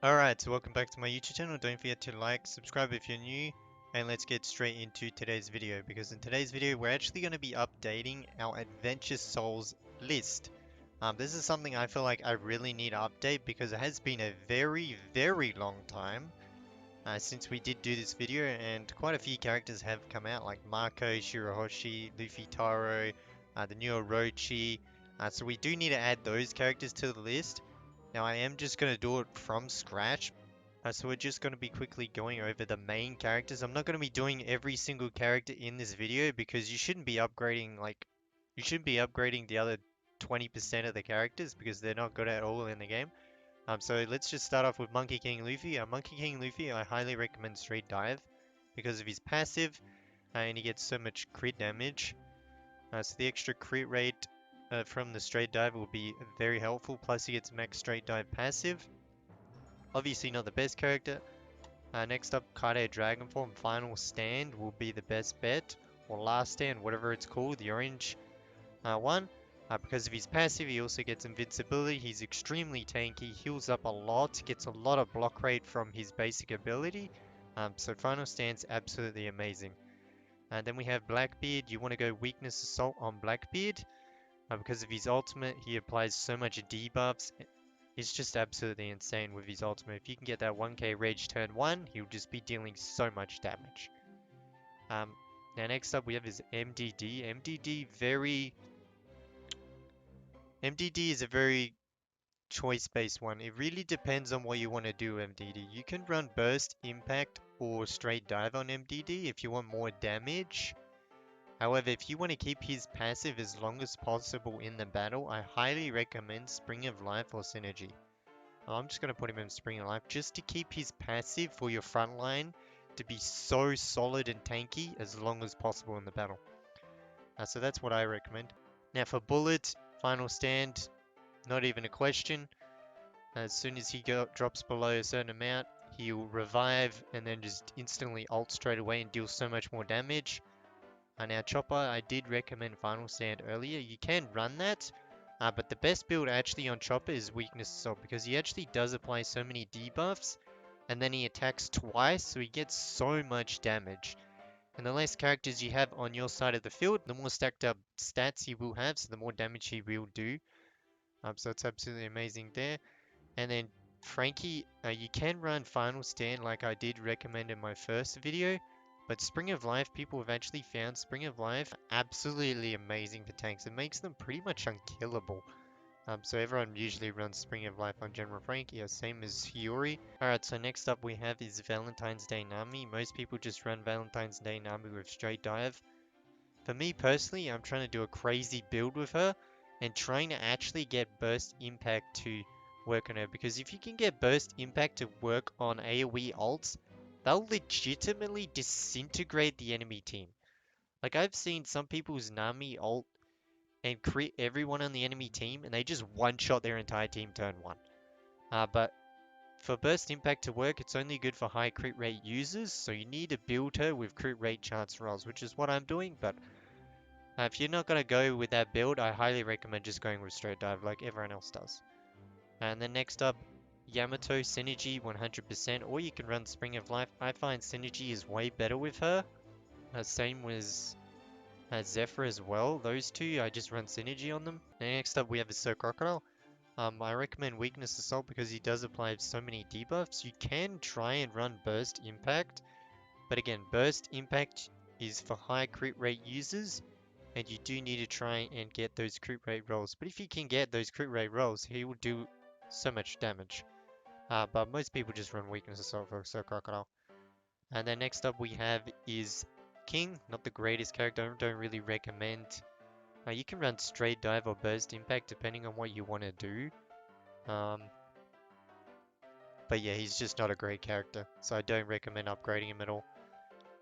Alright, so welcome back to my YouTube channel. Don't forget to like, subscribe if you're new, and let's get straight into today's video. Because in today's video, we're actually going to be updating our Adventure Souls list. This is something I feel like I really need to update because it has been a very long time since we did do this video, and quite a few characters have come out, like Marco, Shirahoshi, Luffy Taro, the new Orochi. So we do need to add those characters to the list. Now I am just going to do it from scratch. So we're just going to be quickly going over the main characters. I'm not going to be doing every single character in this video because you shouldn't be upgrading the other 20% of the characters because they're not good at all in the game. So let's just start off with Monkey King Luffy. Monkey King Luffy, I highly recommend Straight Dive because of his passive and he gets so much crit damage. So the extra crit rate from the Straight Dive will be very helpful. Plus he gets max Straight Dive passive. Obviously not the best character. Next up, Kade Dragon Form Final Stand will be the best bet. Or Last Stand, whatever it's called, the orange one. Because of his passive, he also gets invincibility. He's extremely tanky, heals up a lot, gets a lot of block rate from his basic ability. So Final Stand's absolutely amazing. And then we have Blackbeard. You want to go Weakness Assault on Blackbeard. Because of his ultimate, he applies so much debuffs. It's just absolutely insane with his ultimate. If you can get that 1k Rage turn 1, he'll just be dealing so much damage. Now next up we have his MDD. MDD is a very choice-based one. It really depends on what you want to do MDD. You can run Burst, Impact, or Straight Dive on MDD if you want more damage. However, if you want to keep his passive as long as possible in the battle, I highly recommend Spring of Life or Synergy. I'm just going to put him in Spring of Life just to keep his passive for your front line to be so solid and tanky as long as possible in the battle. So that's what I recommend. Now for Bullet, Final Stand, not even a question. As soon as he drops below a certain amount, he'll revive and then just instantly ult straight away and deal so much more damage. Now Chopper, I did recommend Final Stand earlier. You can run that, but the best build actually on Chopper is Weakness Assault because he actually does apply so many debuffs and then he attacks twice, so he gets so much damage. And the less characters you have on your side of the field, the more stacked up stats he will have, so the more damage he will do. So it's absolutely amazing there. And then Frankie, you can run Final Stand like I did recommend in my first video. But Spring of Life, people have actually found Spring of Life absolutely amazing for tanks. It makes them pretty much unkillable. So everyone usually runs Spring of Life on General Frankie, same as Hiyori. Alright, so next up we have is Valentine's Day Nami. Most people just run Valentine's Day Nami with Straight Dive. For me personally, I'm trying to do a crazy build with her and trying to actually get Burst Impact to work on her. Because if you can get Burst Impact to work on AoE ults, they'll legitimately disintegrate the enemy team. Like I've seen some people's Nami ult and crit everyone on the enemy team and they just one-shot their entire team turn 1. But for Burst Impact to work, it's only good for high crit rate users, so you need to build her with crit rate chance rolls, which is what I'm doing, but if you're not going to go with that build, I highly recommend just going with Straight Dive like everyone else does. And then next up, Yamato Synergy 100%, or you can run Spring of Life. I find Synergy is way better with her. Same with Zephyr as well. Those two, I just run Synergy on them. And next up, we have a Sir Crocodile. I recommend Weakness Assault because he does apply so many debuffs. You can try and run Burst Impact, but again, Burst Impact is for high crit rate users, and you do need to try and get those crit rate rolls. But if you can get those crit rate rolls, he will do so much damage. But most people just run Weakness Assault for Sir Crocodile. And then next up we have is King, not the greatest character, don't really recommend. You can run Straight Dive or Burst Impact depending on what you want to do. But yeah, he's just not a great character, so I don't recommend upgrading him at all.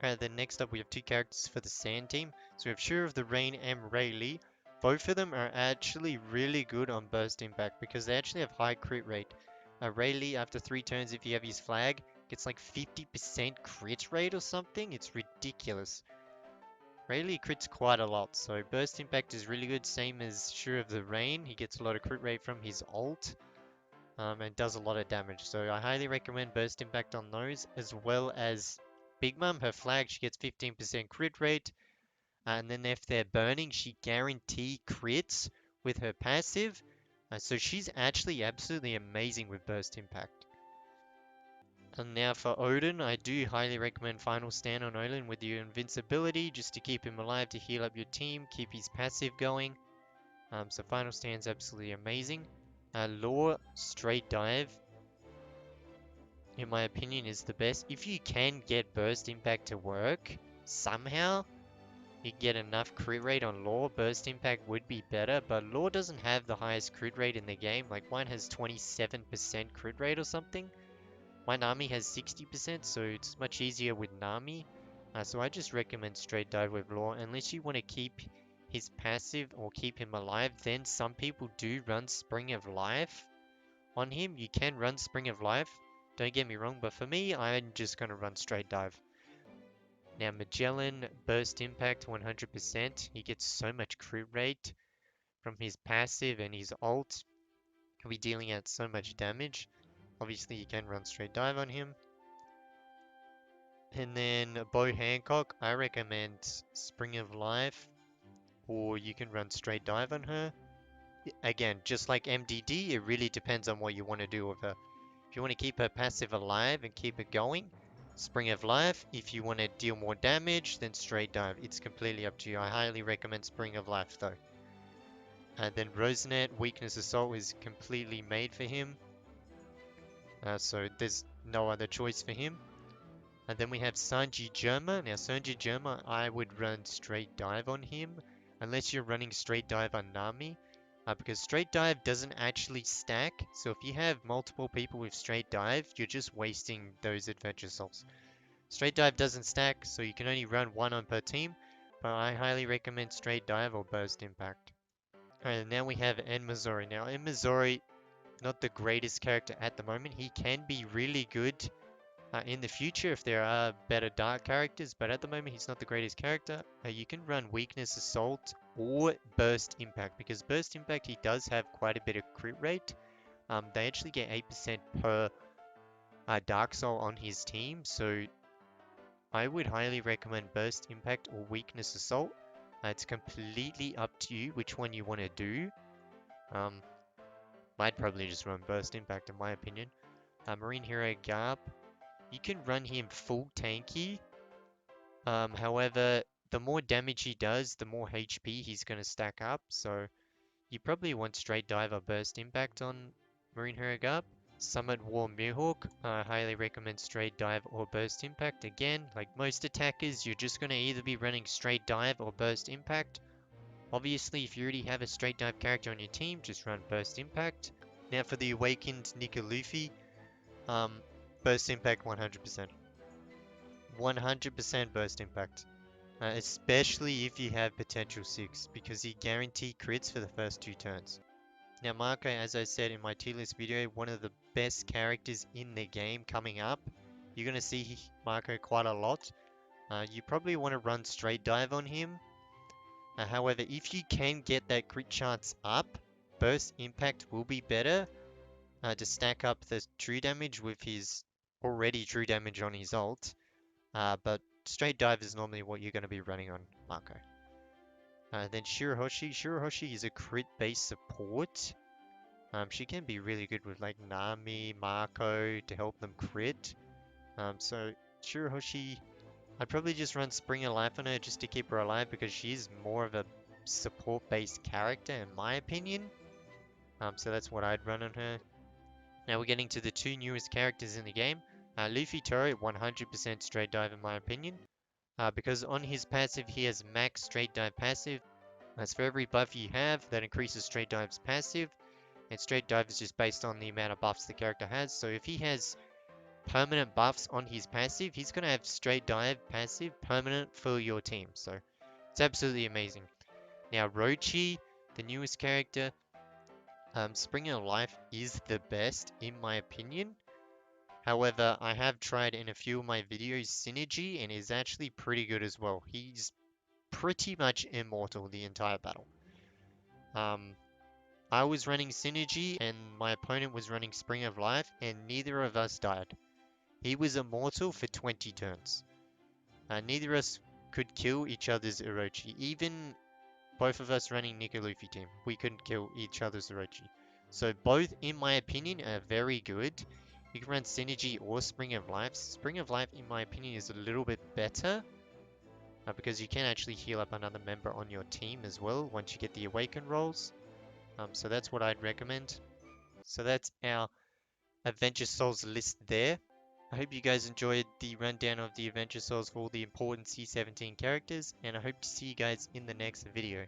Alright, then next up we have two characters for the Sand team. So we have Shear of the Rain and Rayleigh. Both of them are actually really good on Burst Impact because they actually have high crit rate. Rayleigh, after 3 turns, if you have his flag, gets like 50% crit rate or something. It's ridiculous. Rayleigh crits quite a lot, so Burst Impact is really good, same as Shear of the Rain. He gets a lot of crit rate from his ult. and does a lot of damage. So I highly recommend Burst Impact on those, as well as Big Mom, her flag, she gets 15% crit rate. And then if they're burning, she guarantee crits with her passive. So she's actually absolutely amazing with Burst Impact. And now for Odin, I do highly recommend Final Stand on Odin with your invincibility, just to keep him alive, to heal up your team, keep his passive going. So Final Stand's absolutely amazing. Law Straight Dive, in my opinion, is the best. If you can get Burst Impact to work, somehow, you get enough crit rate on Law, Burst Impact would be better, but Law doesn't have the highest crit rate in the game. Like, mine has 27% crit rate or something. My Nami has 60%, so it's much easier with Nami. So I just recommend straight dive with Law, unless you want to keep his passive or keep him alive. Then some people do run Spring of Life on him. You can run Spring of Life, don't get me wrong, but for me, I'm just going to run straight dive. Now Magellan, Burst Impact 100%. He gets so much crit rate from his passive and his ult. He'll be dealing out so much damage. Obviously, you can run straight dive on him. And then Bo Hancock, I recommend Spring of Life, or you can run straight dive on her. Again, just like MDD, it really depends on what you want to do with her. If you want to keep her passive alive and keep it going, Spring of Life. If you want to deal more damage, then straight dive. It's completely up to you. I highly recommend Spring of Life though. And then Rosenet, Weakness Assault is completely made for him. So there's no other choice for him. And then we have Sanji Germa. Now Sanji Germa, I would run straight dive on him, unless you're running straight dive on Nami. Because straight dive doesn't actually stack, so if you have multiple people with straight dive, you're just wasting those adventure souls. Straight dive doesn't stack, so you can only run one on per team, but I highly recommend straight dive or burst impact. And now we have En Missouri. Now En Missouri, not the greatest character at the moment. He can be really good in the future if there are better dark characters, but at the moment he's not the greatest character. You can run Weakness Assault or Burst Impact, because Burst Impact, he does have quite a bit of crit rate. They actually get 8% per Dark Soul on his team, so I would highly recommend Burst Impact or Weakness Assault. It's completely up to you which one you want to do. I'd probably just run Burst Impact in my opinion. Marine Hero Garp, you can run him full tanky. However, the more damage he does, the more HP he's going to stack up. So you probably want straight dive or burst impact on Marine Hero Garp. Summit War Mihawk, I highly recommend straight dive or burst impact. Again, like most attackers, you're just going to either be running straight dive or burst impact. Obviously, if you already have a straight dive character on your team, just run burst impact. Now for the Awakened Nika Luffy, burst impact 100%. 100% burst impact. Especially if you have potential 6, because he guarantee crits for the first 2 turns. Now Marco, as I said in my tier list video, one of the best characters in the game coming up. You're going to see Marco quite a lot. You probably want to run straight dive on him. However, if you can get that crit chance up, burst impact will be better to stack up the true damage with his already true damage on his ult. But straight dive is normally what you're going to be running on Marco. Then Shirahoshi. Shirahoshi is a crit-based support. She can be really good with like Nami, Marco to help them crit. So Shirahoshi, I'd probably just run Spring of Life on her just to keep her alive, because she's more of a support-based character in my opinion. So that's what I'd run on her. Now we're getting to the 2 newest characters in the game. Luffy Toro, 100% straight dive in my opinion. Because on his passive, he has max straight dive passive. That's for every buff you have, that increases straight dive's passive. And straight dive is just based on the amount of buffs the character has. So if he has permanent buffs on his passive, he's going to have straight dive passive permanent for your team. So it's absolutely amazing. Now Rochi, the newest character, Spring of Life is the best in my opinion. However, I have tried in a few of my videos Synergy, and is actually pretty good as well. He's pretty much immortal the entire battle. I was running Synergy and my opponent was running Spring of Life, and neither of us died. He was immortal for 20 turns. Neither of us could kill each other's Orochi. Even both of us running Nika Luffy team, we couldn't kill each other's Orochi. So both, in my opinion, are very good. You can run Synergy or Spring of Life. Spring of Life, in my opinion, is a little bit better because you can actually heal up another member on your team as well once you get the Awaken rolls. So that's what I'd recommend. So that's our Adventure Souls list there. I hope you guys enjoyed the rundown of the Adventure Souls for all the important C17 characters, and I hope to see you guys in the next video.